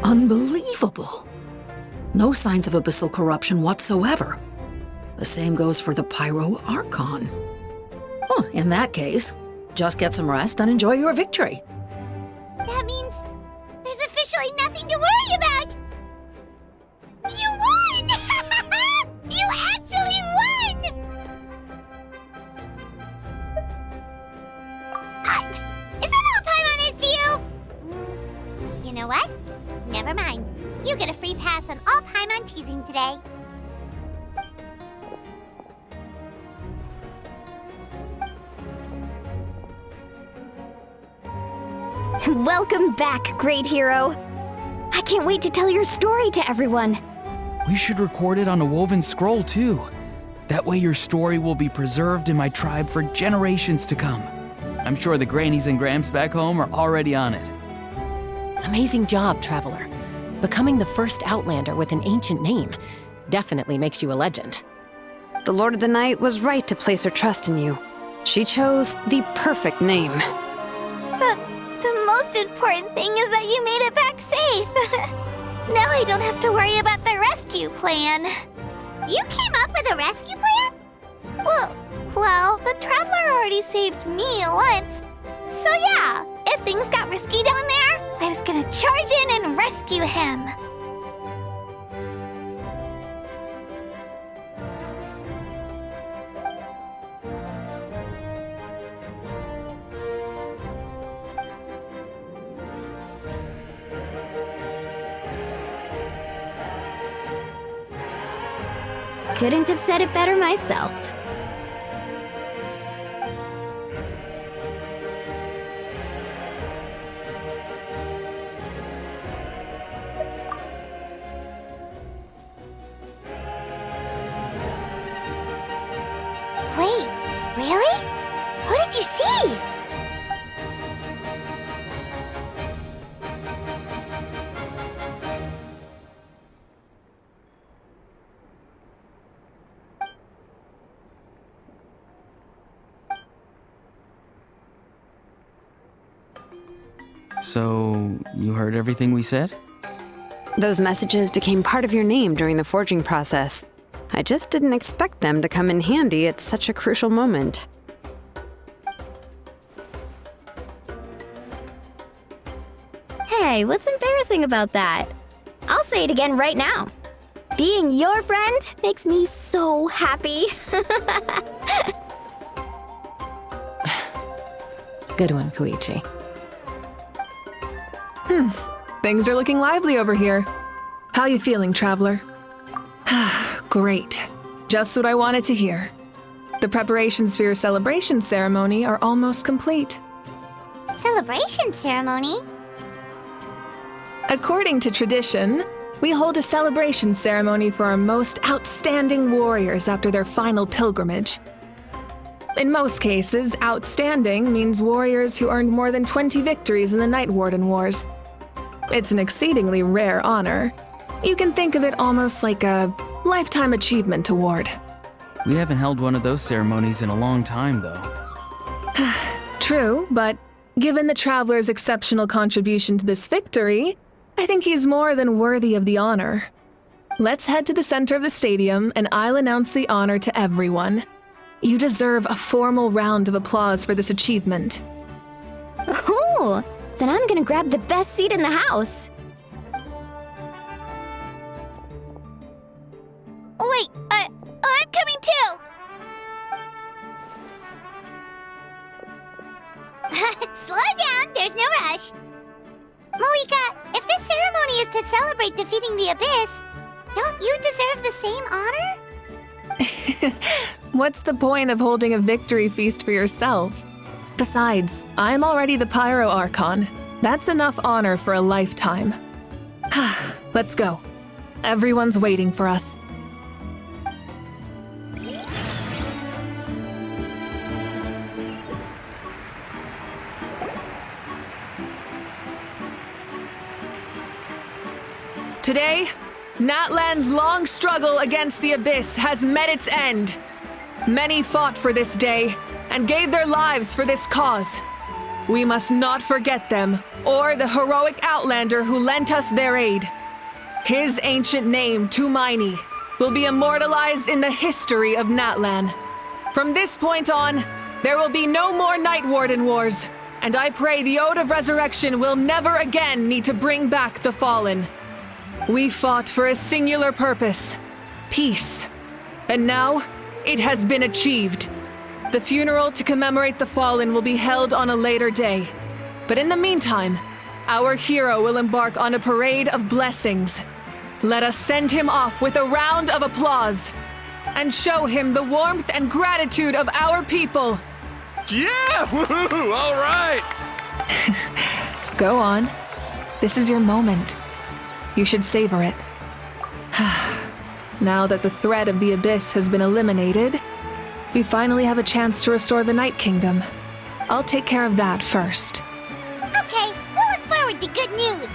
Unbelievable. No signs of abyssal corruption whatsoever. The same goes for the Pyro Archon. Huh, in that case, just get some rest and enjoy your victory. That means there's officially nothing to worry about! You won! You actually won! Is that all Paimon is to you? You know what? Never mind. You get a free pass on all Paimon teasing today. Welcome back, great hero. I can't wait to tell your story to everyone. We should record it on a woven scroll, too. That way your story will be preserved in my tribe for generations to come. I'm sure the grannies and gramps back home are already on it. Amazing job, Traveler. Becoming the first Outlander with an ancient name definitely makes you a legend. The Lord of the Night was right to place her trust in you. She chose the perfect name. The most important thing is that you made it back safe. Now I don't have to worry about the rescue plan. You came up with a rescue plan? Well, the Traveler already saved me once. So yeah, if things got risky down there, I was gonna charge in and rescue him. Couldn't have said it better myself. Wait, really? What did you see? So, you heard everything we said? Those messages became part of your name during the forging process. I just didn't expect them to come in handy at such a crucial moment. Hey, what's embarrassing about that? I'll say it again right now. Being your friend makes me so happy. Good one, Koichi. Things are looking lively over here. How you feeling, Traveler? Great. Just what I wanted to hear. The preparations for your celebration ceremony are almost complete. Celebration ceremony? According to tradition, we hold a celebration ceremony for our most outstanding warriors after their final pilgrimage. In most cases, outstanding means warriors who earned more than 20 victories in the Night Warden Wars. It's an exceedingly rare honor. You can think of it almost like a lifetime achievement award. We haven't held one of those ceremonies in a long time, though. True, but given the Traveler's exceptional contribution to this victory, I think he's more than worthy of the honor. Let's head to the center of the stadium and I'll announce the honor to everyone. You deserve a formal round of applause for this achievement. Ooh, then I'm gonna grab the best seat in the house. Wait, I'm coming too! Slow down, there's no rush. Moika, if this ceremony is to celebrate defeating the Abyss, don't you deserve the same honor? What's the point of holding a victory feast for yourself? Besides, I'm already the Pyro Archon. That's enough honor for a lifetime. Let's go. Everyone's waiting for us. Today, Natlan's long struggle against the Abyss has met its end. Many fought for this day and gave their lives for this cause. We must not forget them or the heroic Outlander who lent us their aid. His ancient name, Tumaini, will be immortalized in the history of Natlan. From this point on, there will be no more Night Warden Wars, and I pray the Ode of Resurrection will never again need to bring back the Fallen. We fought for a singular purpose, peace. And now, it has been achieved. The funeral to commemorate the Fallen will be held on a later day. But in the meantime, our hero will embark on a parade of blessings. Let us send him off with a round of applause and show him the warmth and gratitude of our people. Yeah! Woohoo! All right! Go on. This is your moment. You should savor it. Now that the threat of the Abyss has been eliminated, we finally have a chance to restore the Night Kingdom. I'll take care of that first. Okay, we'll look forward to good news.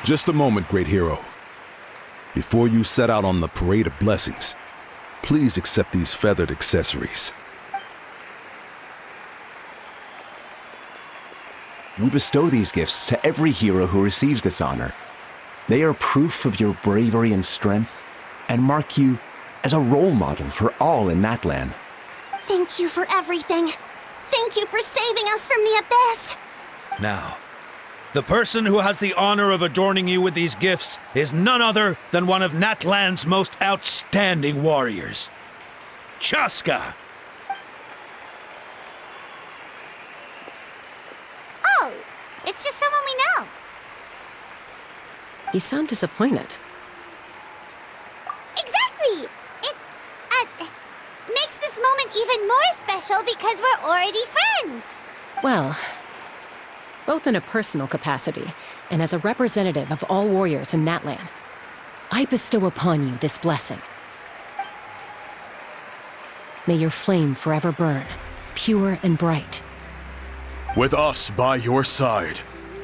Just a moment, great hero. Before you set out on the parade of blessings, please accept these feathered accessories. We bestow these gifts to every hero who receives this honor. They are proof of your bravery and strength, and mark you as a role model for all in Natlan. Thank you for everything. Thank you for saving us from the Abyss. Now, the person who has the honor of adorning you with these gifts is none other than one of Natlan's most outstanding warriors, Chaska. Oh, it's just someone we know. You sound disappointed. Exactly! It, makes this moment even more special because we're already friends. Well, both in a personal capacity and as a representative of all warriors in Natlan, I bestow upon you this blessing. May your flame forever burn, pure and bright. With us by your side,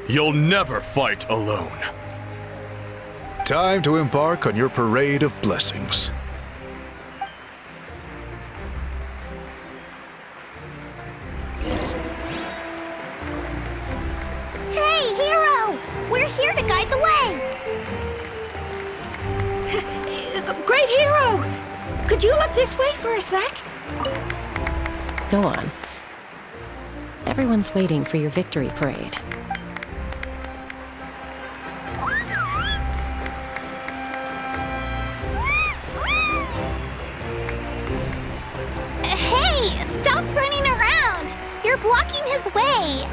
you'll never fight alone. Time to embark on your parade of blessings. Hey, hero! We're here to guide the way. Great hero! Could you look this way for a sec? Go on. Everyone's waiting for your victory parade. Hey, stop running around! You're blocking his way.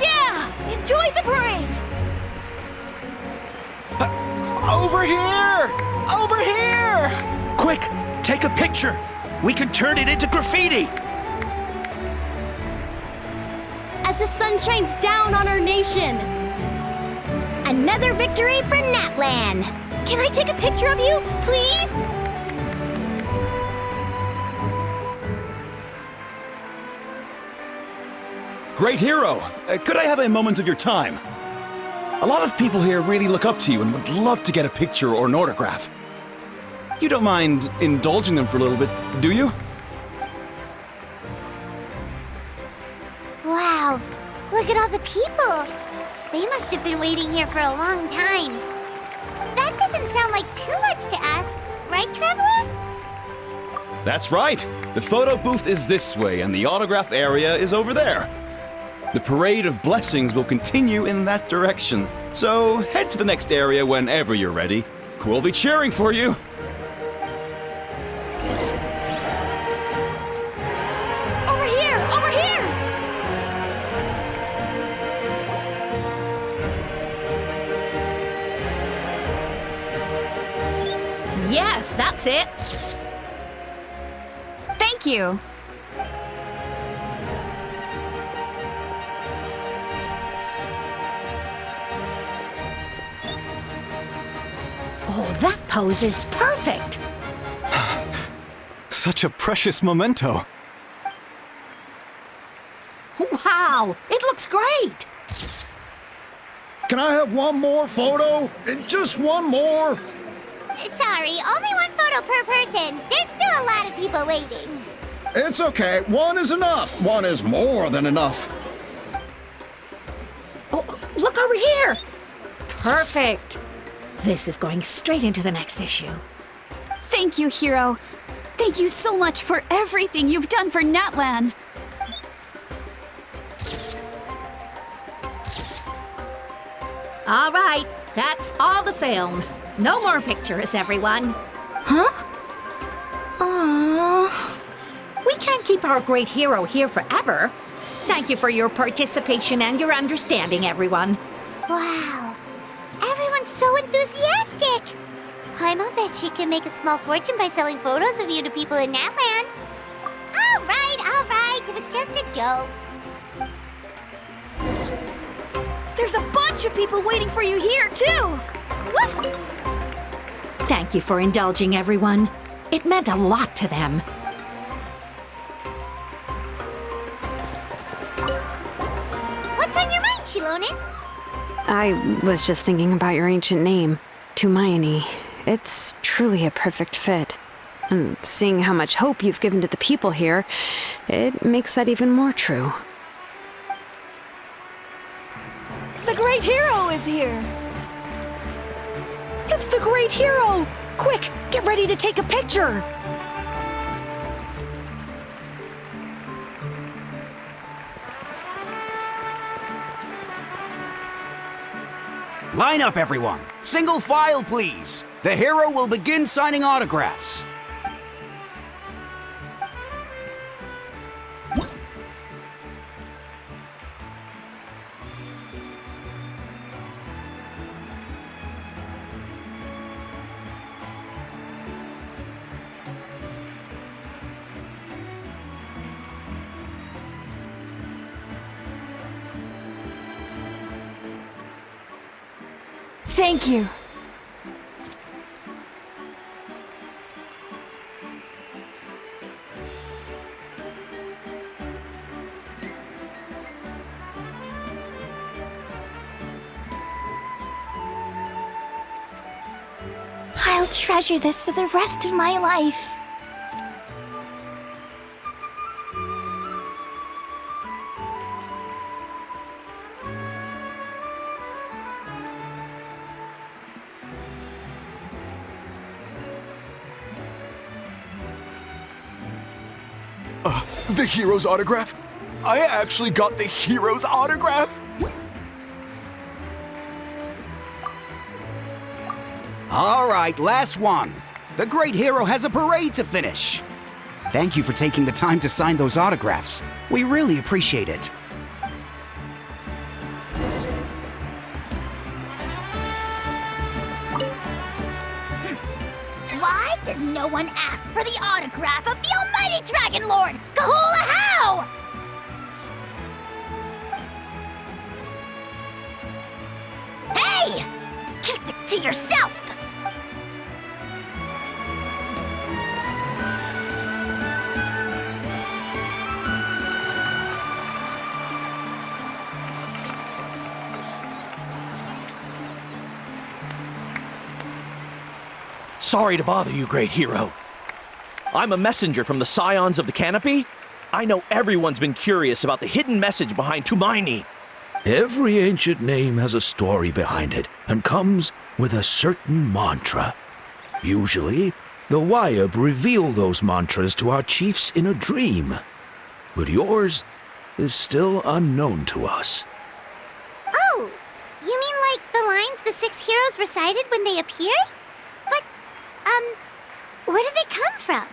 Yeah! Enjoy the parade! Over here! Over here! Quick, take a picture. We can turn it into graffiti. As the sun shines down on our nation. Another victory for Natlan. Can I take a picture of you, please? Great hero! Could I have a moment of your time? A lot of people here really look up to you and would love to get a picture or an autograph. You don't mind indulging them for a little bit, do you? Wow, look at all the people. They must have been waiting here for a long time. That doesn't sound like too much to ask, right, Traveler? That's right! The photo booth is this way and the autograph area is over there. The parade of blessings will continue in that direction, so head to the next area whenever you're ready. We'll be cheering for you! Over here! Over here! Yes, that's it. Thank you. That pose is perfect! Such a precious memento. Wow! It looks great! Can I have one more photo? Just one more? Sorry, only one photo per person. There's still a lot of people waiting. It's okay. One is enough. One is more than enough. Oh, look over here! Perfect! This is going straight into the next issue. Thank you, Hero. Thank you so much for everything you've done for Natlan. All right, that's all the film. No more pictures, everyone. Huh? Aww. We can't keep our great hero here forever. Thank you for your participation and your understanding, everyone. Wow. Everyone's so enthusiastic. Paimon bet she can make a small fortune by selling photos of you to people in Natlan. All right. It was just a joke. There's a bunch of people waiting for you here, too! Thank you for indulging, everyone. It meant a lot to them. What's on your mind, Shilonen? I was just thinking about your ancient name, Tumayani. It's truly a perfect fit. And seeing how much hope you've given to the people here, it makes that even more true. The great hero is here! It's the great hero! Quick, get ready to take a picture! Line up, everyone. Single file, please. The hero will begin signing autographs. Thank you. I'll treasure this for the rest of my life. The hero's autograph? I actually got the hero's autograph? All right, last one. The great hero has a parade to finish. Thank you for taking the time to sign those autographs. We really appreciate it. Why does no one ask for the autograph of the almighty Dragon Lord, Kahula How? Hey! Keep it to yourself! Sorry to bother you, great hero. I'm a messenger from the Scions of the Canopy. I know everyone's been curious about the hidden message behind Tumayani. Every ancient name has a story behind it and comes with a certain mantra. Usually, the Wayab reveal those mantras to our chiefs in a dream. But yours is still unknown to us. Oh, you mean like the lines the 6 heroes recited when they appeared? But, where do they come from?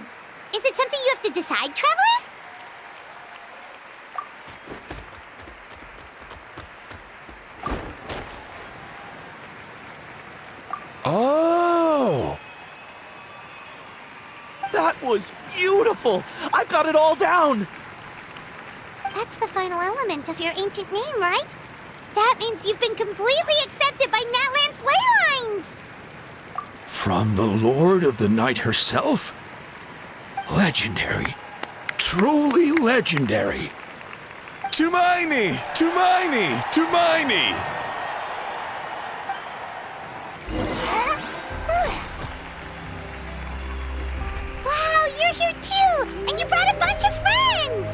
Is it something you have to decide, Traveler? Oh! That was beautiful! I've got it all down! That's the final element of your ancient name, right? That means you've been completely accepted by Natlan's ley lines! From the Lord of the Night herself? Legendary. Truly legendary. Tumaini! Tumaini! Tumaini! Wow, you're here too! And you brought a bunch of friends!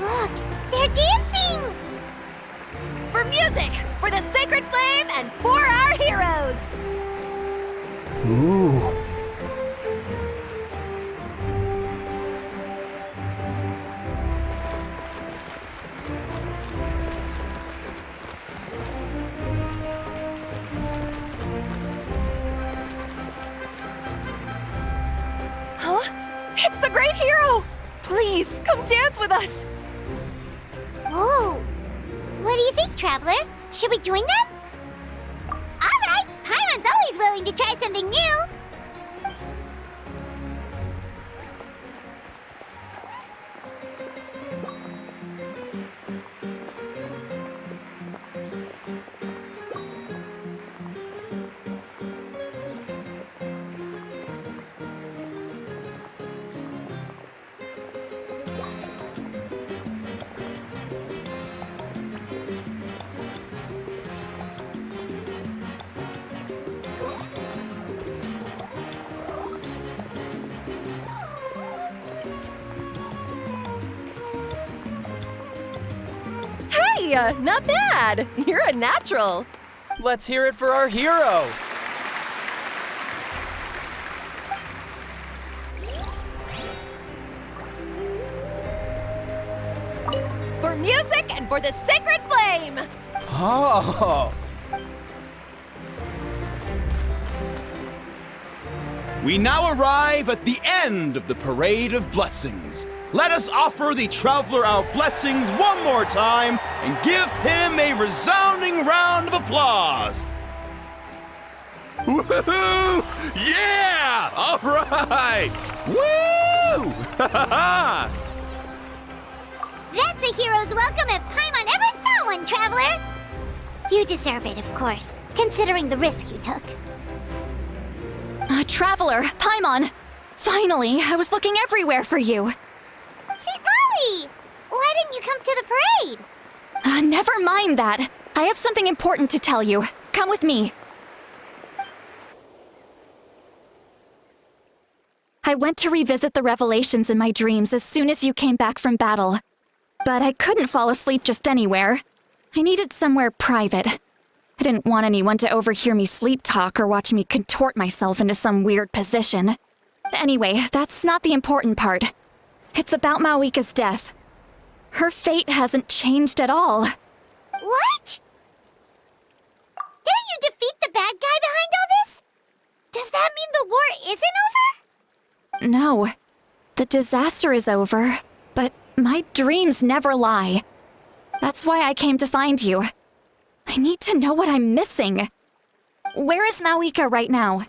Look, they're dancing! For music, for the sacred flame, and for our heroes! Ooh. Huh? It's the great hero! Please, come dance with us! Whoa! What do you think, Traveler? Should we join them? Alright! Paimon's always willing to try something new! Hey, not bad! You're a natural! Let's hear it for our hero! For music and for the sacred flame! Oh! We now arrive at the end of the Parade of Blessings. Let us offer the Traveler our blessings one more time and give him a resounding round of applause. Woohoo! Yeah! All right! Woo! That's a hero's welcome if Paimon ever saw one, Traveler! You deserve it, of course, considering the risk you took. Traveler, Paimon! Finally, I was looking everywhere for you. St. Molly! Why didn't you come to the parade? Never mind that. I have something important to tell you. Come with me. I went to revisit the revelations in my dreams as soon as you came back from battle. But I couldn't fall asleep just anywhere. I needed somewhere private. I didn't want anyone to overhear me sleep talk or watch me contort myself into some weird position. Anyway, that's not the important part. It's about Mawika's death. Her fate hasn't changed at all. What? Didn't you defeat the bad guy behind all this? Does that mean the war isn't over? No. The disaster is over, but my dreams never lie. That's why I came to find you. I need to know what I'm missing. Where is Mawika right now?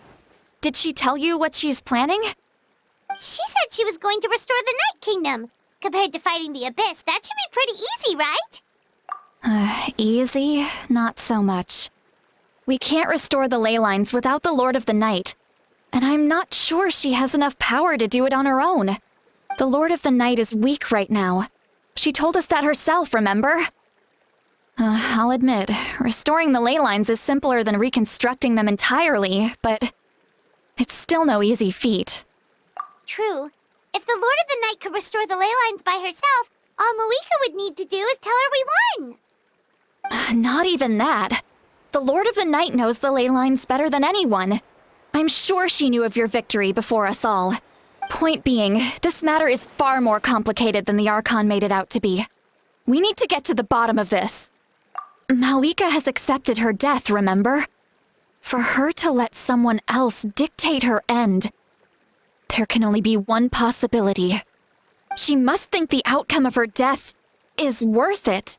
Did she tell you what she's planning? She said she was going to restore the Night Kingdom. Compared to fighting the Abyss, that should be pretty easy, right? Easy? Not so much. We can't restore the ley lines without the Lord of the Night. And I'm not sure she has enough power to do it on her own. The Lord of the Night is weak right now. She told us that herself, remember? I'll admit, restoring the ley lines is simpler than reconstructing them entirely, but it's still no easy feat. True. If the Lord of the Night could restore the ley lines by herself, all Mawika would need to do is tell her we won. Not even that. The Lord of the Night knows the ley lines better than anyone. I'm sure she knew of your victory before us all. Point being, this matter is far more complicated than the Archon made it out to be. We need to get to the bottom of this. Mawika has accepted her death, remember? For her to let someone else dictate her end, there can only be one possibility. She must think the outcome of her death is worth it.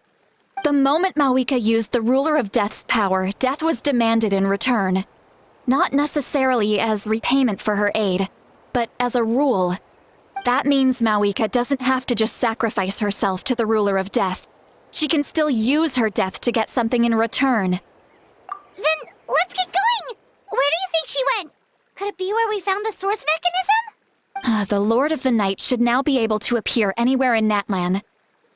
The moment Mawika used the Ruler of Death's power, death was demanded in return. Not necessarily as repayment for her aid, but as a rule. That means Mawika doesn't have to just sacrifice herself to the Ruler of Death. she can still use her death to get something in return. Then let's get going! Where do you think she went? Could it be where we found the source mechanism? The Lord of the Night should now be able to appear anywhere in Natlan.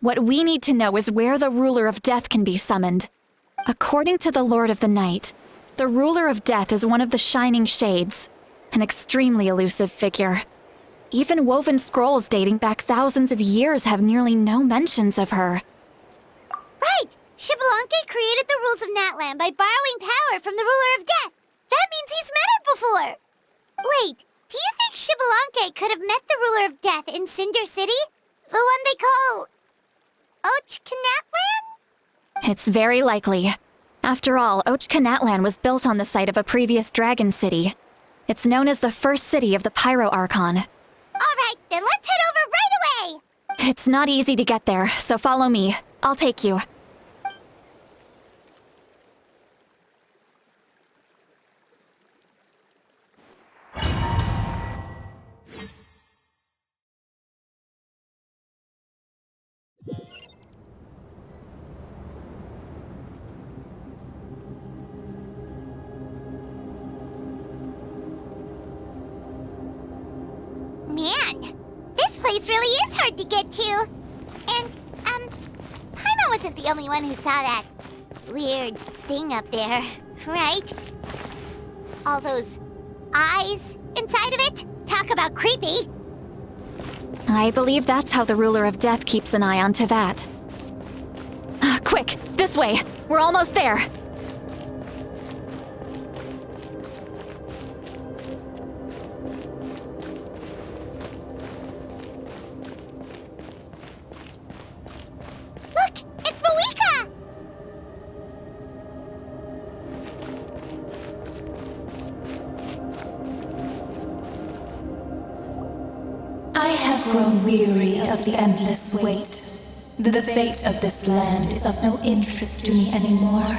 What we need to know is where the Ruler of Death can be summoned. According to the Lord of the Night, the Ruler of Death is one of the Shining Shades, an extremely elusive figure. Even woven scrolls dating back thousands of years have nearly no mentions of her. Right! Xbalanque created the rules of Natlan by borrowing power from the Ruler of Death. That means he's met her before! Wait, do you think Xbalanque could have met the Ruler of Death in Cinder City? The one they call... Natlan? It's very likely. After all, Natlan was built on the site of a previous dragon city. It's known as the first city of the Pyro Archon. Alright, then let's head over right away! It's not easy to get there, so follow me. I'll take you. Man, this place really is hard to get to. And, Paimon wasn't the only one who saw that weird thing up there, right? All those eyes inside of it? Talk about creepy. I believe that's how the Ruler of Death keeps an eye on Tevat. Quick, this way! We're almost there! Look! It's Mawika! I have grown weary of the endless wait. The fate of this land is of no interest to me anymore.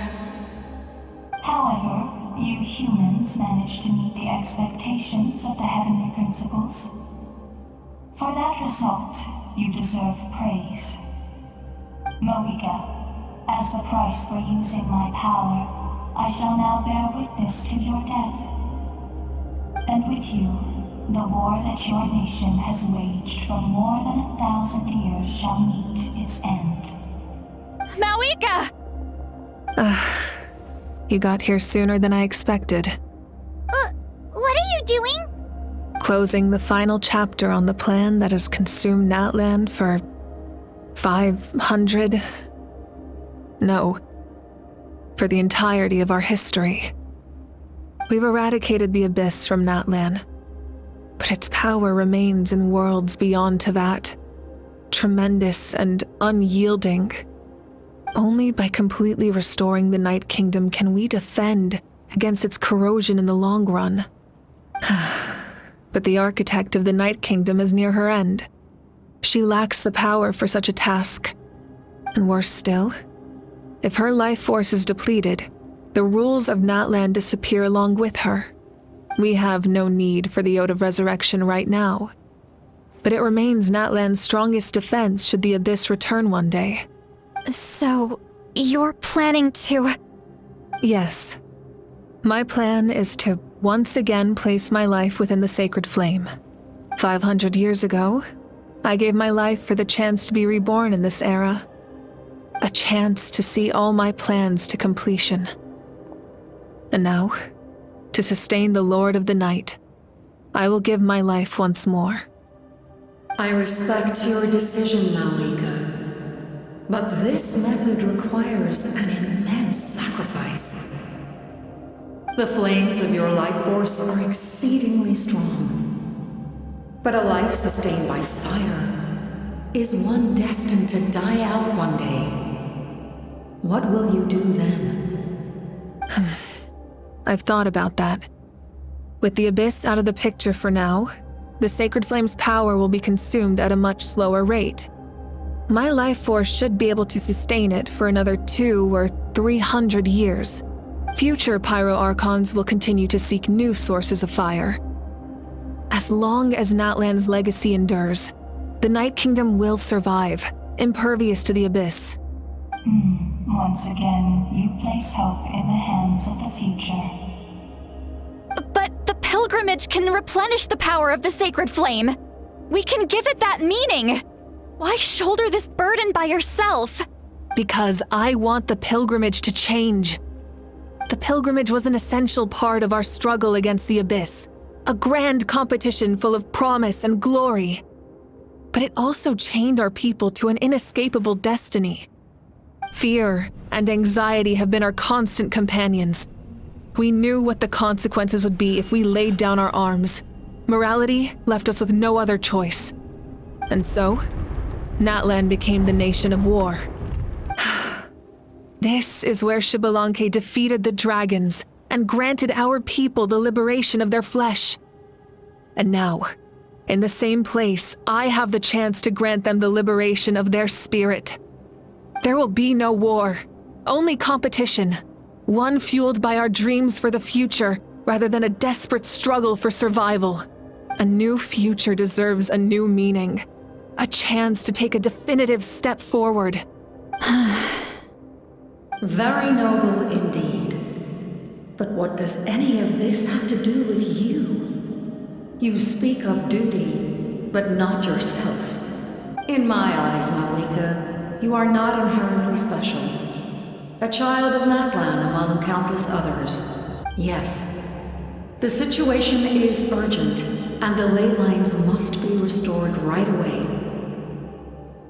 However, you humans managed to meet the expectations of the heavenly principles. For that result, you deserve praise. Mawika, as the price for using my power, I shall now bear witness to your death. And with you, the war that your nation has waged for more than 1,000 years shall meet its end. Mawika! You got here sooner than I expected. What are you doing? Closing the final chapter on the plan that has consumed Natlan for 500... No. For the entirety of our history. We've eradicated the Abyss from Natlan, but its power remains in worlds beyond Tevat, tremendous and unyielding. Only by completely restoring the Night Kingdom can we defend against its corrosion in the long run. But the architect of the Night Kingdom is near her end. She lacks the power for such a task. And worse still, if her life force is depleted, the rules of Natlan disappear along with her. We have no need for the Ode of Resurrection right now. But it remains Natlan's strongest defense should the Abyss return one day. So, you're planning to... Yes. My plan is to once again place my life within the sacred flame. 500 years ago, I gave my life for the chance to be reborn in this era. A chance to see all my plans to completion. And now, to sustain the Lord of the Night, I will give my life once more. I respect your decision, Mawika. But this method requires an immense sacrifice. The flames of your life force are exceedingly strong. But a life sustained by fire is one destined to die out one day. What will you do then? I've thought about that. With the Abyss out of the picture for now, the Sacred Flame's power will be consumed at a much slower rate. My life force should be able to sustain it for another 200 or 300 years. Future Pyro Archons will continue to seek new sources of fire. As long as Natlan's legacy endures, the Night Kingdom will survive, impervious to the Abyss. Once again, you place hope in the hands of the future. But the pilgrimage can replenish the power of the sacred flame. We can give it that meaning. Why shoulder this burden by yourself? Because I want the pilgrimage to change. The pilgrimage was an essential part of our struggle against the abyss, a grand competition full of promise and glory. But it also chained our people to an inescapable destiny. Fear and anxiety have been our constant companions. We knew what the consequences would be if we laid down our arms. Morality left us with no other choice. And so, Natlan became the nation of war. This is where Xbalanque defeated the dragons and granted our people the liberation of their flesh. And now, in the same place, I have the chance to grant them the liberation of their spirit. There will be no war, only competition, one fueled by our dreams for the future rather than a desperate struggle for survival. A new future deserves a new meaning, a chance to take a definitive step forward. Very noble indeed. But what does any of this have to do with you? You speak of duty, but not yourself. In my eyes, Malika, you are not inherently special. A child of Natlan among countless others. Yes, the situation is urgent, and the ley lines must be restored right away.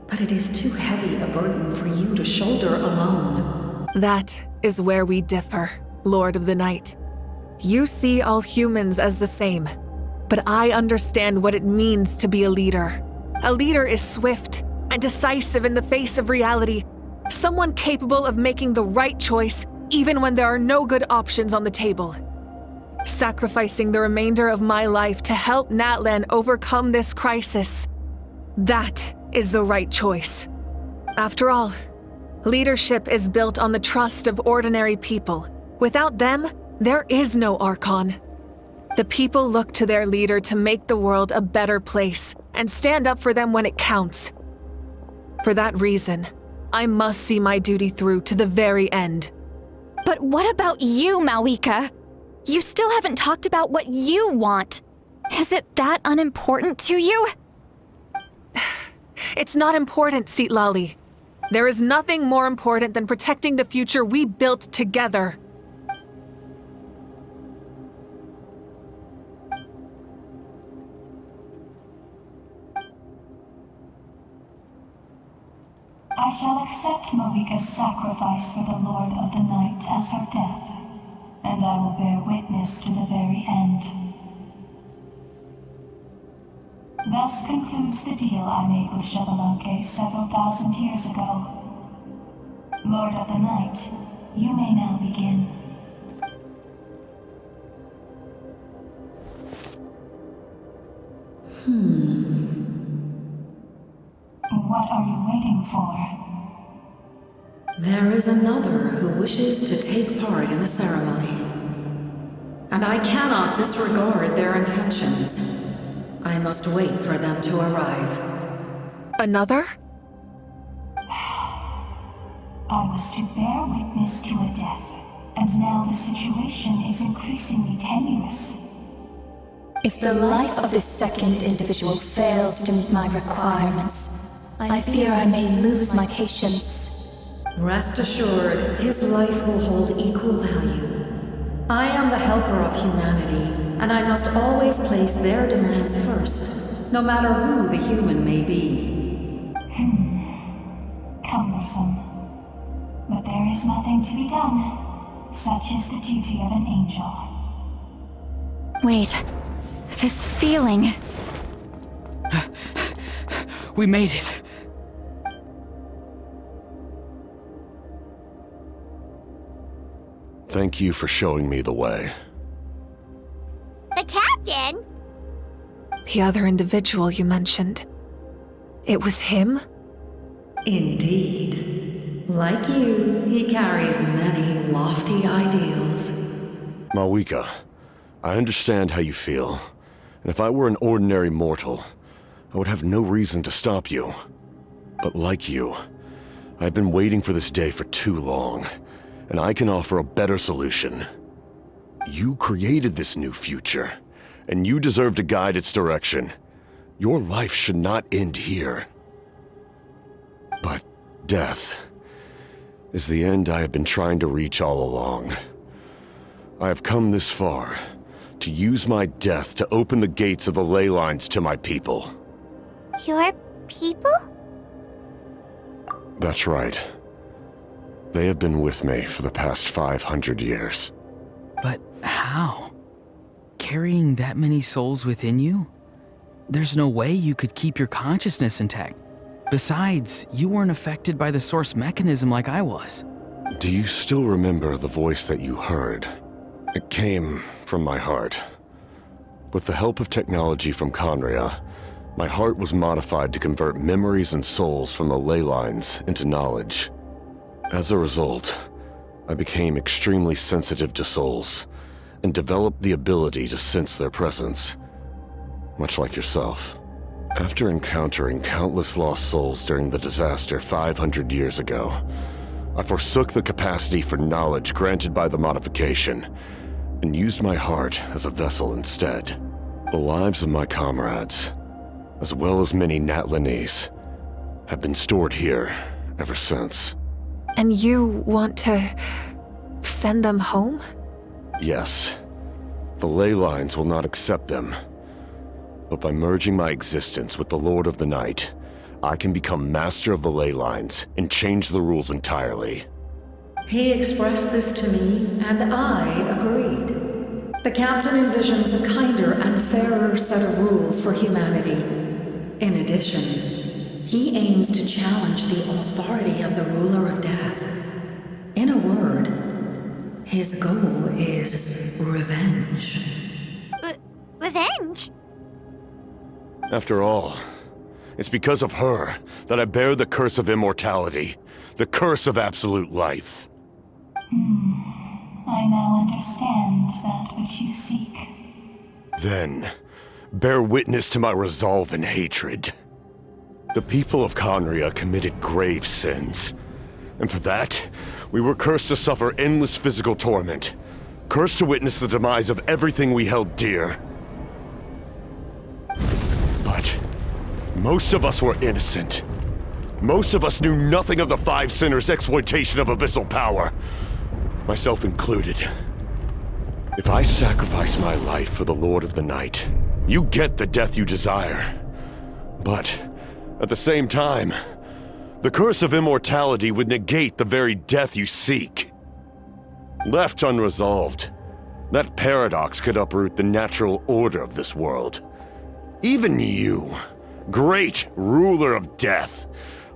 But it is too heavy a burden for you to shoulder alone. That is where we differ, Lord of the Night. You see all humans as the same, but I understand what it means to be a leader. A leader is swift and decisive in the face of reality, someone capable of making the right choice even when there are no good options on the table. Sacrificing the remainder of my life to help Natlan overcome this crisis, that is the right choice. After all, leadership is built on the trust of ordinary people. Without them, there is no Archon. The people look to their leader to make the world a better place and stand up for them when it counts. For that reason, I must see my duty through to the very end. But what about you, Malika? You still haven't talked about what you want. Is it that unimportant to you? It's not important, Citlali. There is nothing more important than protecting the future we built together. I shall accept Malika's sacrifice for the Lord of the Night as her death, and I will bear witness to the very end. Thus concludes the deal I made with Xbalanque several thousand years ago. Lord of the Night, you may now begin. What are you waiting for? There is another who wishes to take part in the ceremony. And I cannot disregard their intentions. I must wait for them to arrive. Another? I was to bear witness to a death, and now the situation is increasingly tenuous. If the life of this second individual fails to meet my requirements, I fear I may lose my patience. Rest assured, his life will hold equal value. I am the helper of humanity, and I must always place their demands first, no matter who the human may be. Cumbersome. But there is nothing to be done. Such is the duty of an angel. Wait, this feeling... We made it. Thank you for showing me the way. The captain? The other individual you mentioned. It was him? Indeed. Like you, he carries many lofty ideals. Malika, I understand how you feel. And if I were an ordinary mortal, I would have no reason to stop you. But like you, I've been waiting for this day for too long, and I can offer a better solution. You created this new future, and you deserve to guide its direction. Your life should not end here. But death is the end I have been trying to reach all along. I have come this far to use my death to open the gates of the ley lines to my people. Your people? That's right. They have been with me for the past 500 years. But how? Carrying that many souls within you? There's no way you could keep your consciousness intact. Besides, you weren't affected by the source mechanism like I was. Do you still remember the voice that you heard? It came from my heart. With the help of technology from Conria, my heart was modified to convert memories and souls from the ley lines into knowledge. As a result, I became extremely sensitive to souls and developed the ability to sense their presence, much like yourself. After encountering countless lost souls during the disaster 500 years ago, I forsook the capacity for knowledge granted by the modification and used my heart as a vessel instead. The lives of my comrades, as well as many Natlanese, have been stored here ever since. And you want to send them home? Yes. The ley lines will not accept them. But by merging my existence with the Lord of the Night, I can become master of the ley lines and change the rules entirely. He expressed this to me, and I agreed. The captain envisions a kinder and fairer set of rules for humanity. In addition, he aims to challenge the authority of the ruler of death. In a word, his goal is revenge. Revenge? After all, it's because of her that I bear the curse of immortality, the curse of absolute life. I now understand that which you seek. Then, bear witness to my resolve and hatred. The people of Conria committed grave sins, and for that, we were cursed to suffer endless physical torment, cursed to witness the demise of everything we held dear. But most of us were innocent. Most of us knew nothing of the Five Sinners' exploitation of abyssal power, myself included. If I sacrifice my life for the Lord of the Night, you get the death you desire. But at the same time, the curse of immortality would negate the very death you seek. Left unresolved, that paradox could uproot the natural order of this world. Even you, great ruler of death,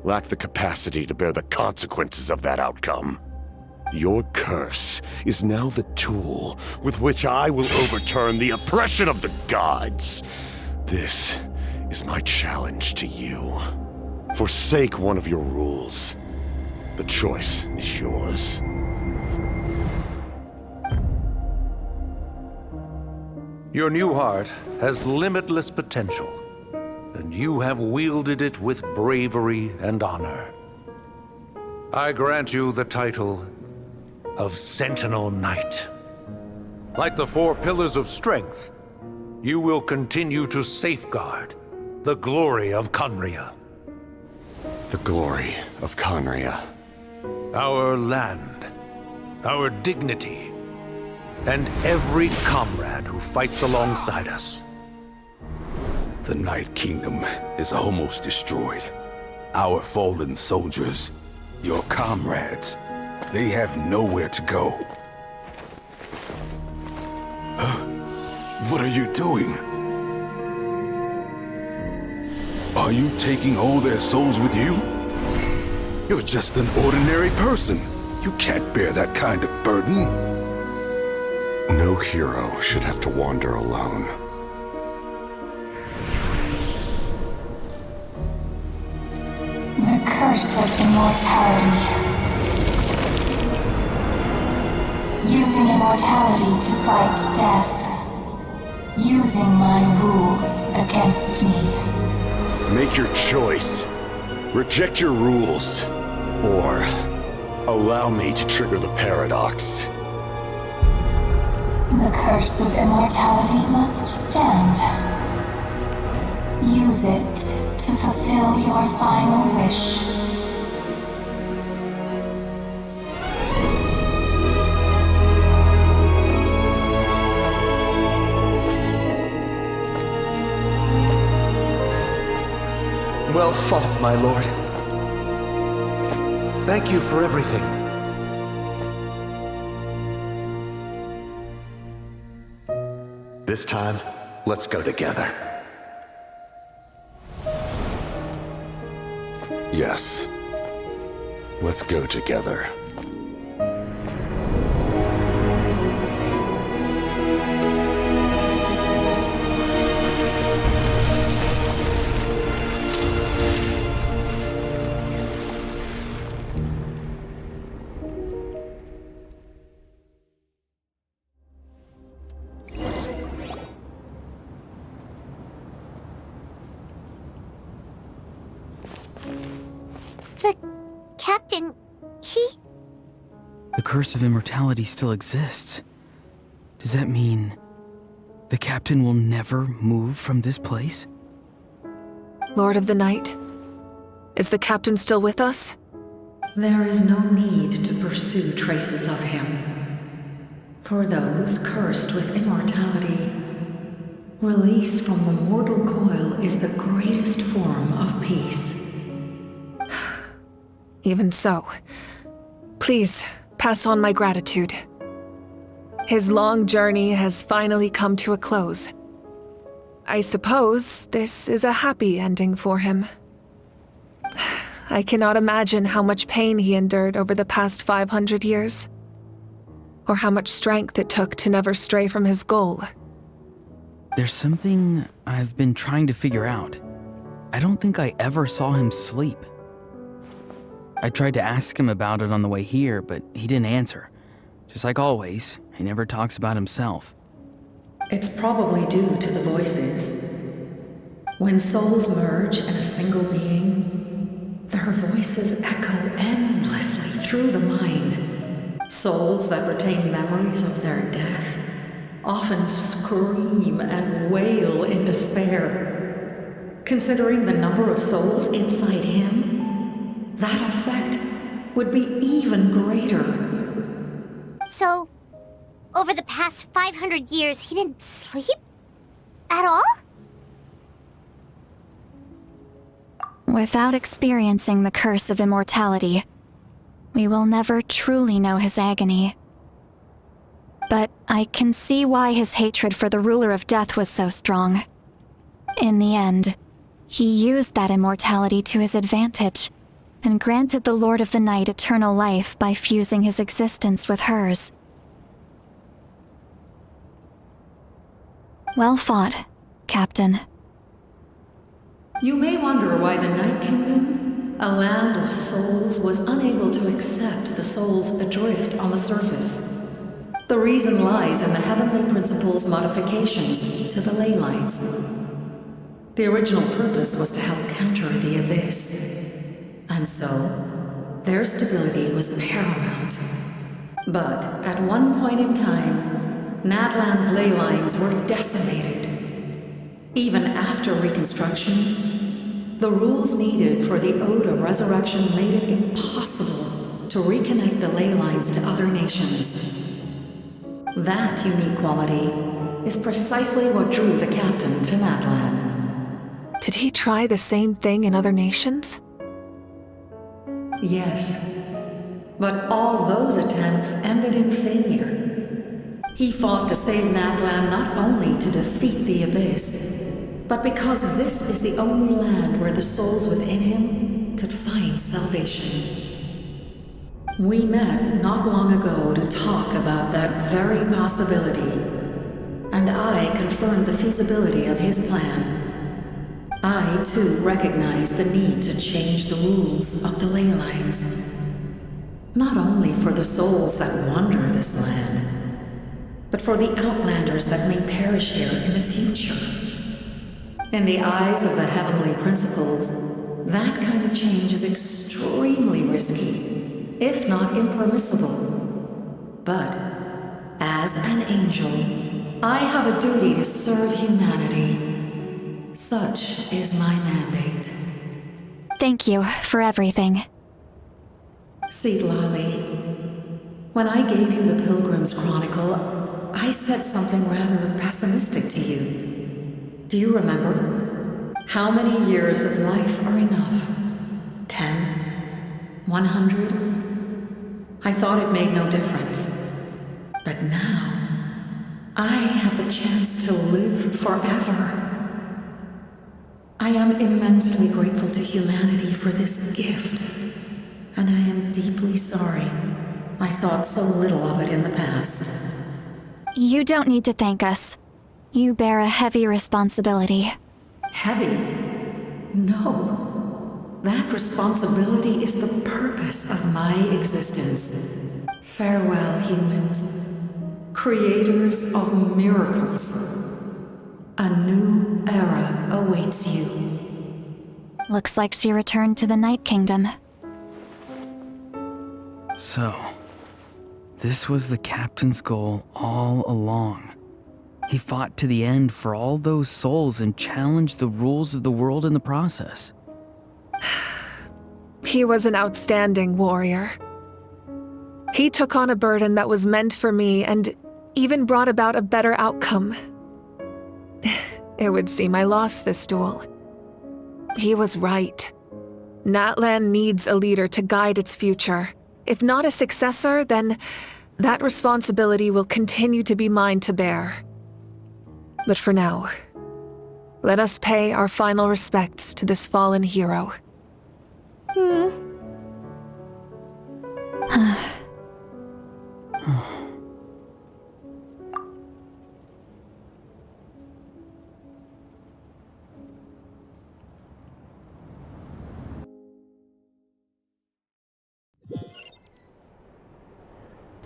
lack the capacity to bear the consequences of that outcome. Your curse is now the tool with which I will overturn the oppression of the gods. This is my challenge to you. Forsake one of your rules. The choice is yours. Your new heart has limitless potential, and you have wielded it with bravery and honor. I grant you the title of Sentinel Knight. Like the four pillars of strength, you will continue to safeguard the glory of Conria. The glory of Conria. Our land, our dignity, and every comrade who fights alongside us. The Night Kingdom is almost destroyed. Our fallen soldiers, your comrades, they have nowhere to go. What are you doing? Are you taking all their souls with you? You're just an ordinary person. You can't bear that kind of burden. No hero should have to wander alone. The curse of immortality. Using immortality to fight death. Using my rules against me. Make your choice. Reject your rules. Or allow me to trigger the paradox. The curse of immortality must stand. Use it to fulfill your final wish. Well fought, my lord. Thank you for everything. This time, let's go together. Yes. Let's go together. The captain, The curse of immortality still exists. Does that mean the captain will never move from this place? Lord of the Night, is the captain still with us? There is no need to pursue traces of him. For those cursed with immortality, release from the mortal coil is the greatest form of peace. Even so, please pass on my gratitude. His long journey has finally come to a close. I suppose this is a happy ending for him. I cannot imagine how much pain he endured over the past 500 years, or how much strength it took to never stray from his goal. There's something I've been trying to figure out. I don't think I ever saw him sleep. I tried to ask him about it on the way here, but he didn't answer. Just like always, he never talks about himself. It's probably due to the voices. When souls merge in a single being, their voices echo endlessly through the mind. Souls that retain memories of their death often scream and wail in despair. Considering the number of souls inside him, that effect would be even greater. So, over the past 500 years, he didn't sleep? At all? Without experiencing the curse of immortality, we will never truly know his agony. But I can see why his hatred for the ruler of death was so strong. In the end, he used that immortality to his advantage, and granted the Lord of the Night eternal life by fusing his existence with hers. Well fought, Captain. You may wonder why the Night Kingdom, a land of souls, was unable to accept the souls adrift on the surface. The reason lies in the Heavenly Principle's modifications to the ley lines. The original purpose was to help counter the Abyss. And so, their stability was paramount. But at one point in time, Natlan's ley lines were decimated. Even after reconstruction, the rules needed for the Ode of Resurrection made it impossible to reconnect the ley lines to other nations. That unique quality is precisely what drew the captain to Natlan. Did he try the same thing in other nations? Yes, but all those attempts ended in failure. He fought to save Natlan not only to defeat the Abyss, but because this is the only land where the souls within him could find salvation. We met not long ago to talk about that very possibility, and I confirmed the feasibility of his plan. I, too, recognize the need to change the rules of the ley lines. Not only for the souls that wander this land, but for the outlanders that may perish here in the future. In the eyes of the Heavenly Principles, that kind of change is extremely risky, if not impermissible. But, as an angel, I have a duty to serve humanity. Such is my mandate. Thank you for everything. See, Lolly, when I gave you the Pilgrim's Chronicle, I said something rather pessimistic to you. Do you remember? How many years of life are enough? 10? 100? I thought it made no difference. But now, I have the chance to live forever. I am immensely grateful to humanity for this gift, and I am deeply sorry I thought so little of it in the past. You don't need to thank us. You bear a heavy responsibility. Heavy? No. That responsibility is the purpose of my existence. Farewell, humans. Creators of miracles. A new era awaits you. Looks like she returned to the Night Kingdom. So, this was the captain's goal all along. He fought to the end for all those souls and challenged the rules of the world in the process. He was an outstanding warrior. He took on a burden that was meant for me and even brought about a better outcome. It would seem I lost this duel. He was right. Natlan needs a leader to guide its future. If not a successor, then that responsibility will continue to be mine to bear. But for now, let us pay our final respects to this fallen hero.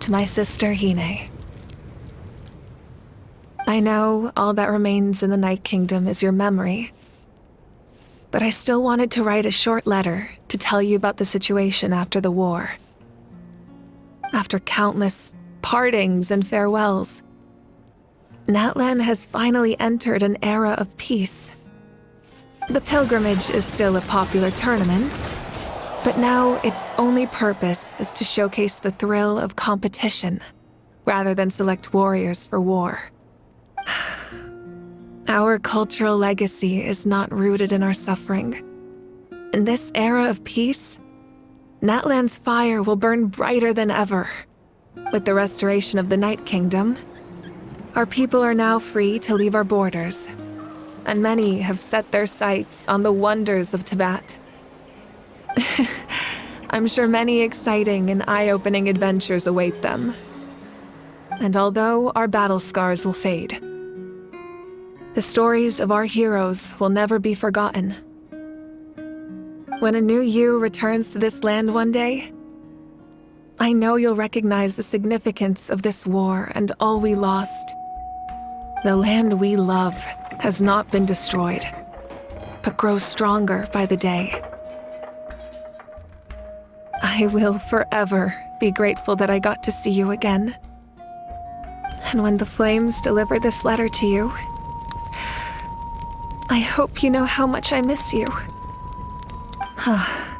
To my sister Hine. I know all that remains in the Night Kingdom is your memory, but I still wanted to write a short letter to tell you about the situation after the war. After countless partings and farewells, Natlan has finally entered an era of peace. The pilgrimage is still a popular tournament, but now its only purpose is to showcase the thrill of competition, rather than select warriors for war. Our cultural legacy is not rooted in our suffering. In this era of peace, Natlan's fire will burn brighter than ever. With the restoration of the Night Kingdom, our people are now free to leave our borders, and many have set their sights on the wonders of Tibet. I'm sure many exciting and eye-opening adventures await them. And although our battle scars will fade, the stories of our heroes will never be forgotten. When a new you returns to this land one day, I know you'll recognize the significance of this war and all we lost. The land we love has not been destroyed, but grows stronger by the day. I will forever be grateful that I got to see you again. And when the flames deliver this letter to you, I hope you know how much I miss you. I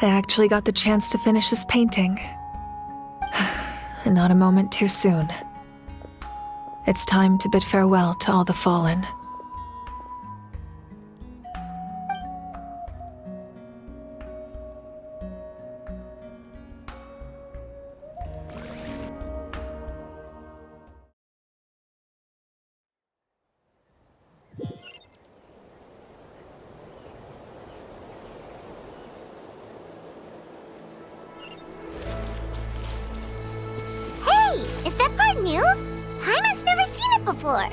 actually got the chance to finish this painting. And not a moment too soon. It's time to bid farewell to all the fallen. Is that part new? Hyman's never seen it before.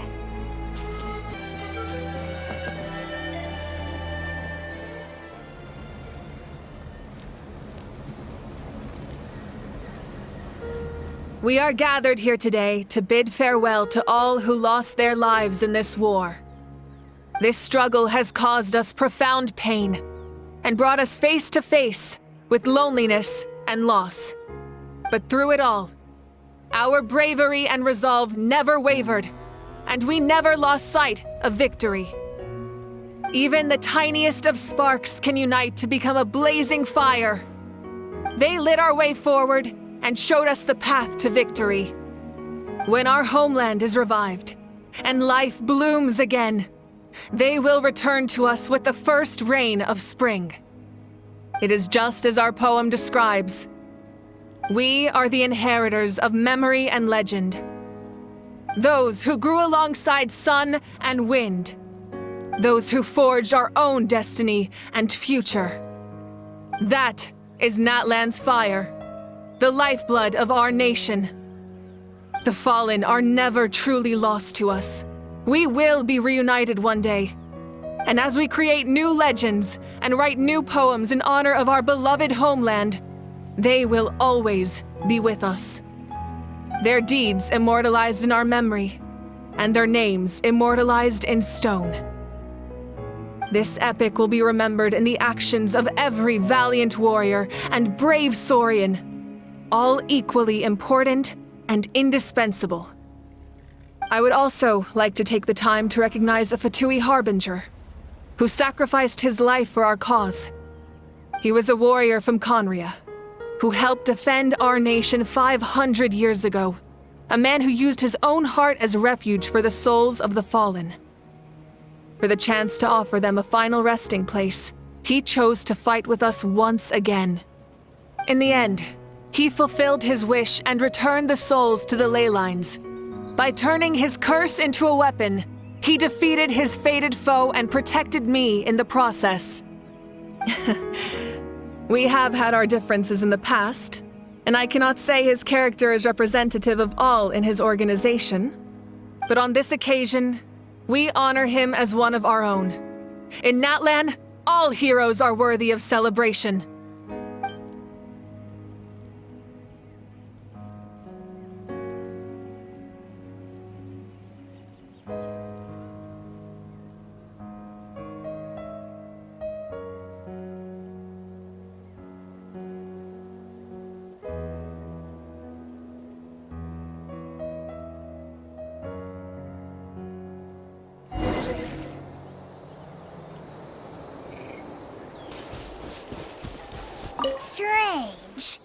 We are gathered here today to bid farewell to all who lost their lives in this war. This struggle has caused us profound pain, and brought us face to face with loneliness and loss. But through it all, our bravery and resolve never wavered, and we never lost sight of victory. Even the tiniest of sparks can unite to become a blazing fire. They lit our way forward and showed us the path to victory. When our homeland is revived and life blooms again, they will return to us with the first rain of spring. It is just as our poem describes. We are the inheritors of memory and legend. Those who grew alongside sun and wind. Those who forged our own destiny and future. That is Natlan's fire, the lifeblood of our nation. The fallen are never truly lost to us. We will be reunited one day. And as we create new legends and write new poems in honor of our beloved homeland, they will always be with us. Their deeds immortalized in our memory, and their names immortalized in stone. This epic will be remembered in the actions of every valiant warrior and brave Saurian, all equally important and indispensable. I would also like to take the time to recognize a Fatui Harbinger, who sacrificed his life for our cause. He was a warrior from Conria, who helped defend our nation 500 years ago, a man who used his own heart as refuge for the souls of the fallen. For the chance to offer them a final resting place, he chose to fight with us once again. In the end, he fulfilled his wish and returned the souls to the ley lines. By turning his curse into a weapon, he defeated his fated foe and protected me in the process. We have had our differences in the past, and I cannot say his character is representative of all in his organization. But on this occasion, we honor him as one of our own. In Natlan, all heroes are worthy of celebration. Strange.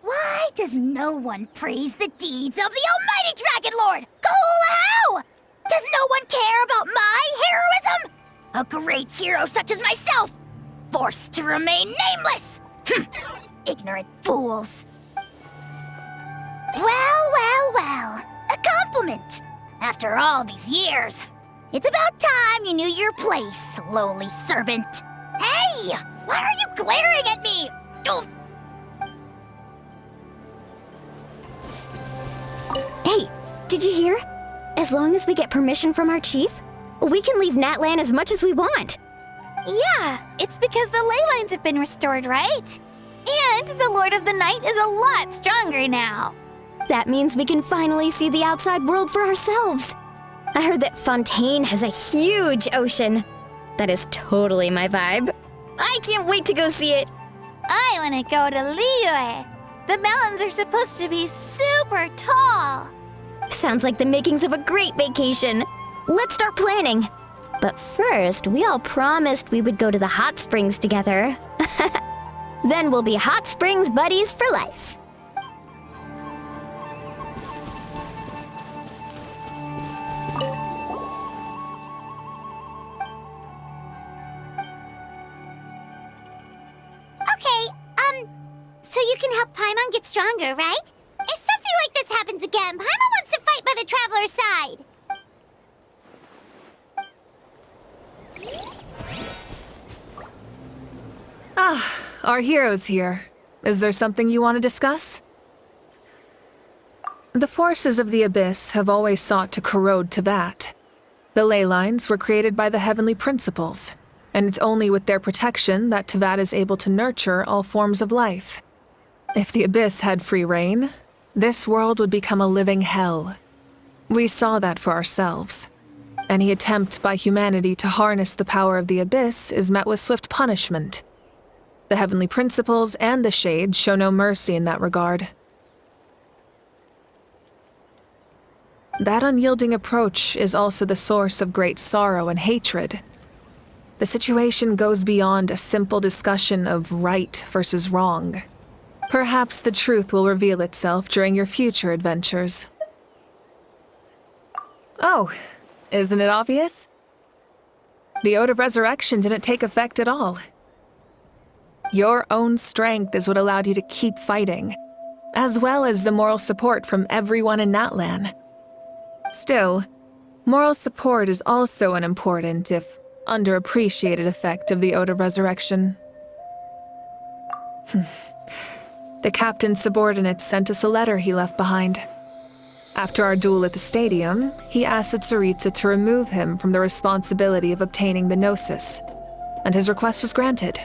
Why does no one praise the deeds of the almighty Dragon Lord, Kahula? Does no one care about my heroism? A great hero such as myself, forced to remain nameless. Ignorant fools. Well, a compliment. After all these years, it's about time you knew your place, lowly servant. Hey, why are you glaring at me? Hey, did you hear? As long as we get permission from our chief, we can leave Natlan as much as we want. Yeah, it's because the ley lines have been restored, right? And the Lord of the Night is a lot stronger now. That means we can finally see the outside world for ourselves. I heard that Fontaine has a huge ocean. That is totally my vibe. I can't wait to go see it. I want to go to Liyue. The mountains are supposed to be super tall. Sounds like the makings of a great vacation. Let's start planning. But first, we all promised we would go to the hot springs together. Then we'll be hot springs buddies for life. So you can help Paimon get stronger, right? If something like this happens again, Paimon wants to fight by the Traveler's side. Our hero's here. Is there something you want to discuss? The forces of the Abyss have always sought to corrode Teyvat. The ley lines were created by the Heavenly Principles, and it's only with their protection that Teyvat is able to nurture all forms of life. If the Abyss had free reign, this world would become a living hell. We saw that for ourselves. Any attempt by humanity to harness the power of the Abyss is met with swift punishment. The Heavenly Principles and the Shades show no mercy in that regard. That unyielding approach is also the source of great sorrow and hatred. The situation goes beyond a simple discussion of right versus wrong. Perhaps the truth will reveal itself during your future adventures. Oh, isn't it obvious? The Ode of Resurrection didn't take effect at all. Your own strength is what allowed you to keep fighting, as well as the moral support from everyone in Natlan. Still, moral support is also an important, if underappreciated, effect of the Ode of Resurrection. The captain's subordinates sent us a letter he left behind. After our duel at the stadium, he asked the Tsaritsa to remove him from the responsibility of obtaining the Gnosis, and his request was granted.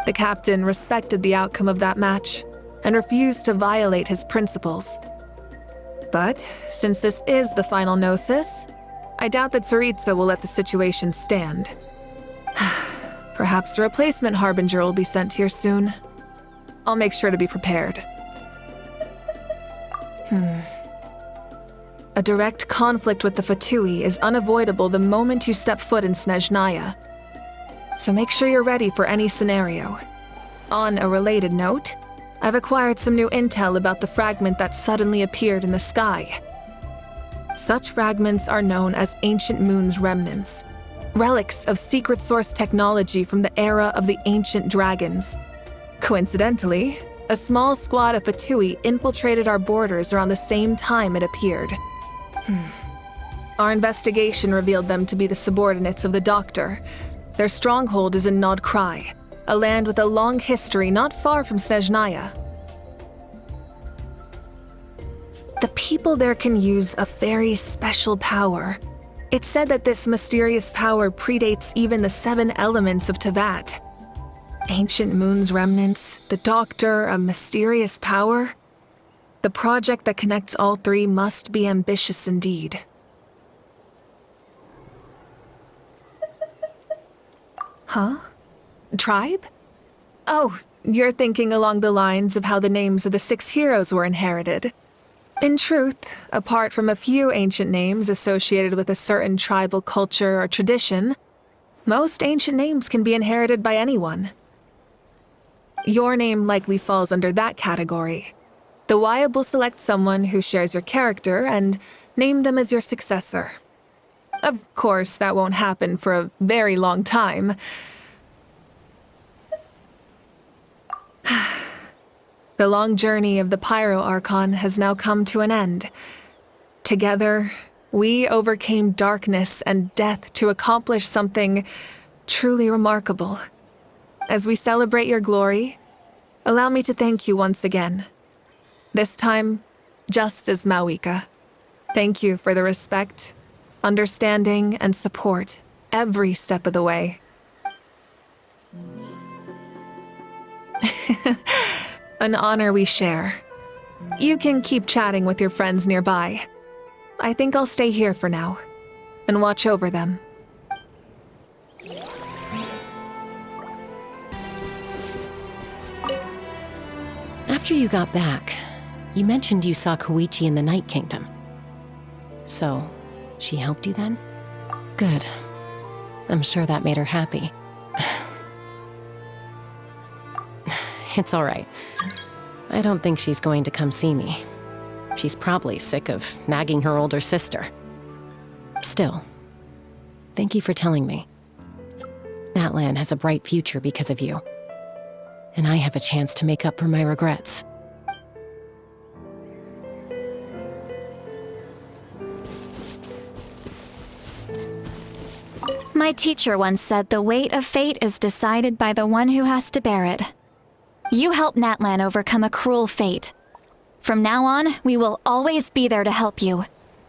The captain respected the outcome of that match and refused to violate his principles. But since this is the final Gnosis, I doubt that Tsaritsa will let the situation stand. Perhaps a replacement Harbinger will be sent here soon. I'll make sure to be prepared. A direct conflict with the Fatui is unavoidable the moment you step foot in Snezhnaya. So make sure you're ready for any scenario. On a related note, I've acquired some new intel about the fragment that suddenly appeared in the sky. Such fragments are known as Ancient Moon's remnants, relics of secret source technology from the era of the ancient dragons. Coincidentally, a small squad of Fatui infiltrated our borders around the same time it appeared. Our investigation revealed them to be the subordinates of the Doctor. Their stronghold is in Nod Krai, a land with a long history not far from Snezhnaya. The people there can use a very special power. It's said that this mysterious power predates even the 7 elements of Tevat. Ancient Moon's remnants, the Doctor, a mysterious power. The project that connects all 3 must be ambitious indeed. Huh? Tribe? Oh, you're thinking along the lines of how the names of the 6 heroes were inherited. In truth, apart from a few ancient names associated with a certain tribal culture or tradition, most ancient names can be inherited by anyone. Your name likely falls under that category. The Wyatt will select someone who shares your character and name them as your successor. Of course, that won't happen for a very long time. The long journey of the Pyro Archon has now come to an end. Together, we overcame darkness and death to accomplish something truly remarkable. As we celebrate your glory, allow me to thank you once again. This time, just as Mawika. Thank you for the respect, understanding, and support every step of the way. An honor we share. You can keep chatting with your friends nearby. I think I'll stay here for now and watch over them. After you got back, you mentioned you saw Koichi in the Night Kingdom. So, she helped you then? Good. I'm sure that made her happy. It's all right. I don't think she's going to come see me. She's probably sick of nagging her older sister. Still, thank you for telling me. Natlan has a bright future because of you. And I have a chance to make up for my regrets. My teacher once said the weight of fate is decided by the one who has to bear it. You helped Natlan overcome a cruel fate. From now on, we will always be there to help you.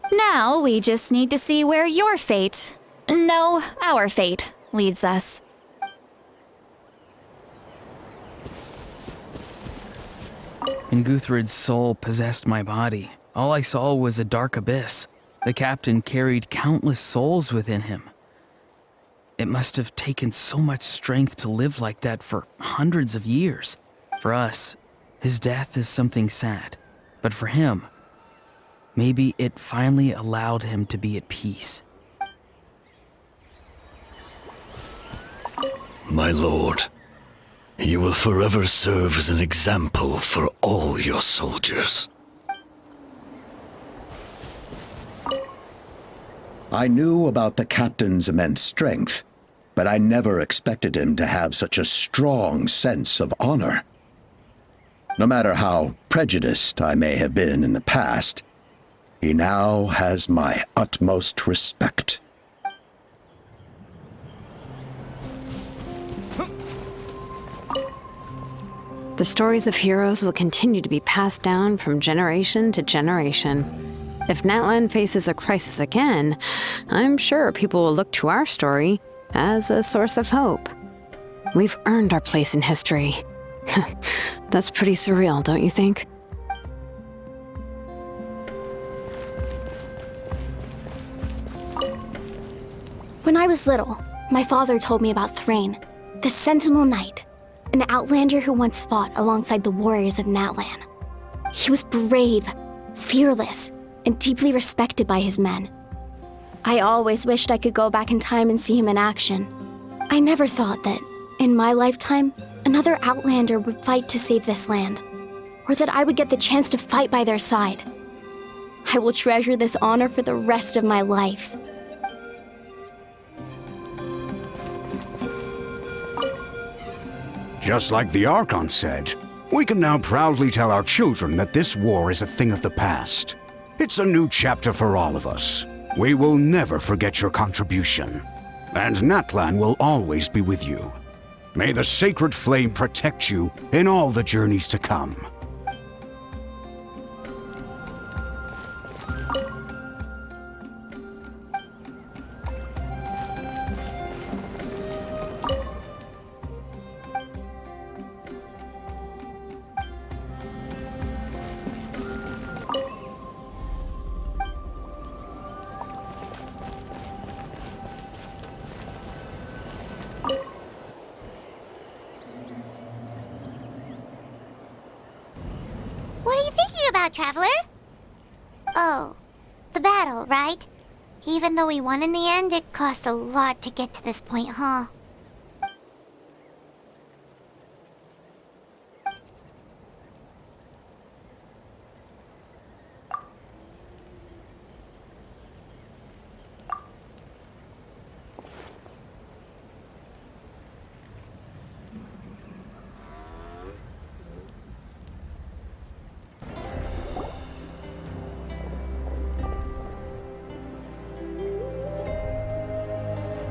Now, we just need to see where your fate, no, our fate, leads us. When Guthred's soul possessed my body, all I saw was a dark abyss. The captain carried countless souls within him. It must have taken so much strength to live like that for hundreds of years. For us, his death is something sad. But for him, maybe it finally allowed him to be at peace. My lord, you will forever serve as an example for all your soldiers. I knew about the captain's immense strength, but I never expected him to have such a strong sense of honor. No matter how prejudiced I may have been in the past, he now has my utmost respect. The stories of heroes will continue to be passed down from generation to generation. If Natlan faces a crisis again, I'm sure people will look to our story as a source of hope. We've earned our place in history. That's pretty surreal, don't you think? When I was little, my father told me about Thrain, the Sentinel Knight, an outlander who once fought alongside the warriors of Natlan. He was brave, fearless, and deeply respected by his men. I always wished I could go back in time and see him in action. I never thought that, in my lifetime, another outlander would fight to save this land, or that I would get the chance to fight by their side. I will treasure this honor for the rest of my life. Just like the Archon said, we can now proudly tell our children that this war is a thing of the past. It's a new chapter for all of us. We will never forget your contribution. And Natlan will always be with you. May the sacred flame protect you in all the journeys to come. What are you thinking about, Traveler? Oh, the battle, right? Even though we won in the end, it cost a lot to get to this point, huh?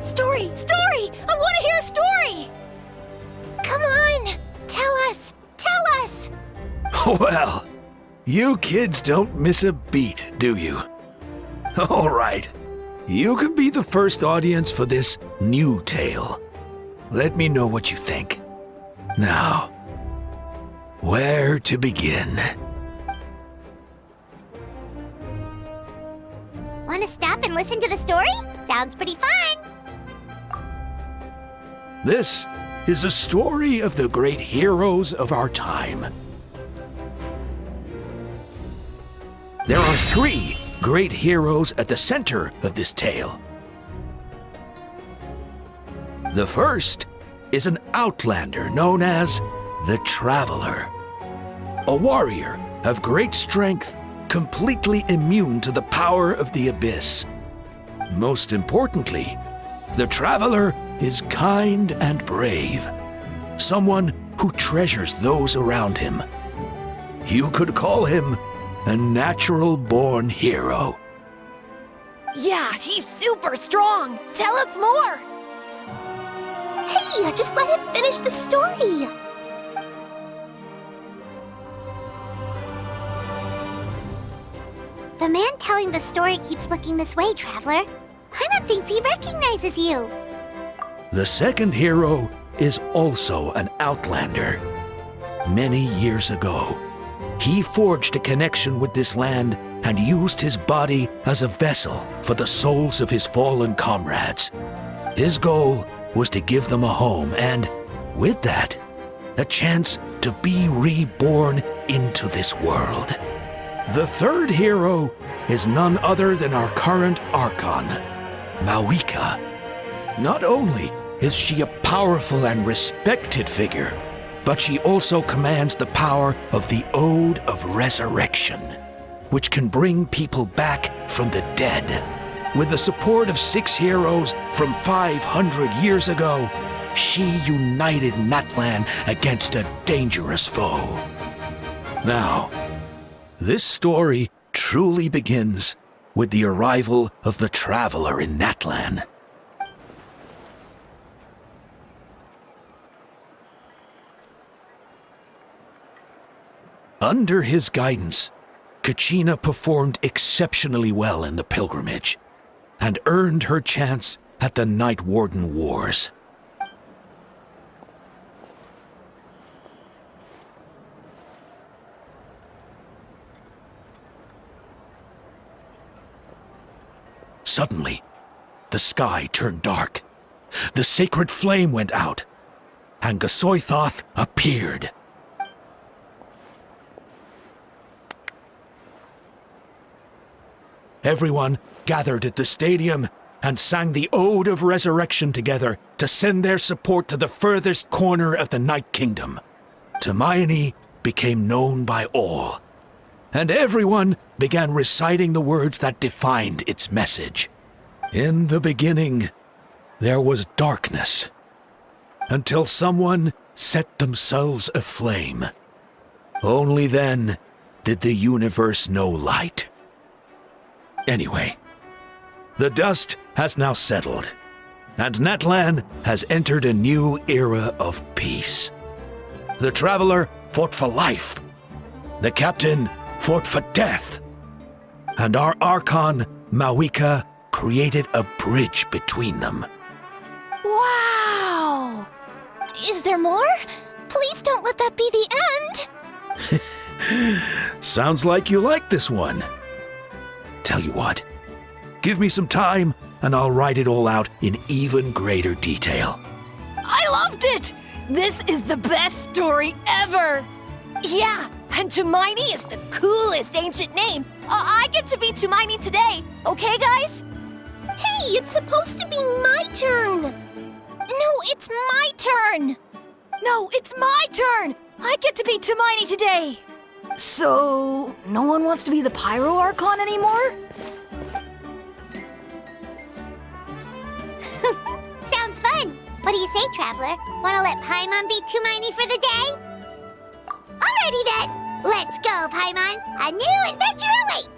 Story! Story! I want to hear a story! Come on! Tell us! Tell us! Well, you kids don't miss a beat, do you? All right. You can be the first audience for this new tale. Let me know what you think. Now, where to begin? Want to stop and listen to the story? Sounds pretty fun! This is a story of the great heroes of our time. There are 3 great heroes at the center of this tale. The first is an outlander known as the Traveler, a warrior of great strength, completely immune to the power of the Abyss. Most importantly, the Traveler is kind and brave, someone who treasures those around him. You could call him a natural-born hero. Yeah, he's super strong! Tell us more! Hey, just let him finish the story! The man telling the story keeps looking this way, Traveler. Paimon thinks he recognizes you. The second hero is also an outlander. Many years ago, he forged a connection with this land and used his body as a vessel for the souls of his fallen comrades. His goal was to give them a home and, with that, a chance to be reborn into this world. The third hero is none other than our current Archon, Mawika. Not only is she a powerful and respected figure, but she also commands the power of the Ode of Resurrection, which can bring people back from the dead. With the support of 6 heroes from 500 years ago, she united Natlan against a dangerous foe. Now, this story truly begins with the arrival of the Traveler in Natlan. Under his guidance, Kachina performed exceptionally well in the pilgrimage and earned her chance at the Night Warden Wars. Suddenly, the sky turned dark. The sacred flame went out, and Gasoithoth appeared. Everyone gathered at the stadium and sang the Ode of Resurrection together to send their support to the furthest corner of the Night Kingdom. Hermione became known by all, and everyone began reciting the words that defined its message. In the beginning, there was darkness, until someone set themselves aflame. Only then did the universe know light. Anyway, the dust has now settled, and Natlan has entered a new era of peace. The Traveler fought for life, the Captain fought for death, and our Archon, Mawika, created a bridge between them. Wow! Is there more? Please don't let that be the end! Sounds like you like this one. Tell you what, give me some time and I'll write it all out in even greater detail. I loved it! This is the best story ever! Yeah, and Tumaini is the coolest ancient name. I get to be Tumaini today, okay guys? Hey, it's supposed to be my turn! No, it's my turn! No, it's my turn! I get to be Tumaini today! So, no one wants to be the Pyro Archon anymore? Sounds fun! What do you say, Traveler? Wanna let Paimon be Tumaini for the day? Alrighty then! Let's go, Paimon! A new adventure awaits!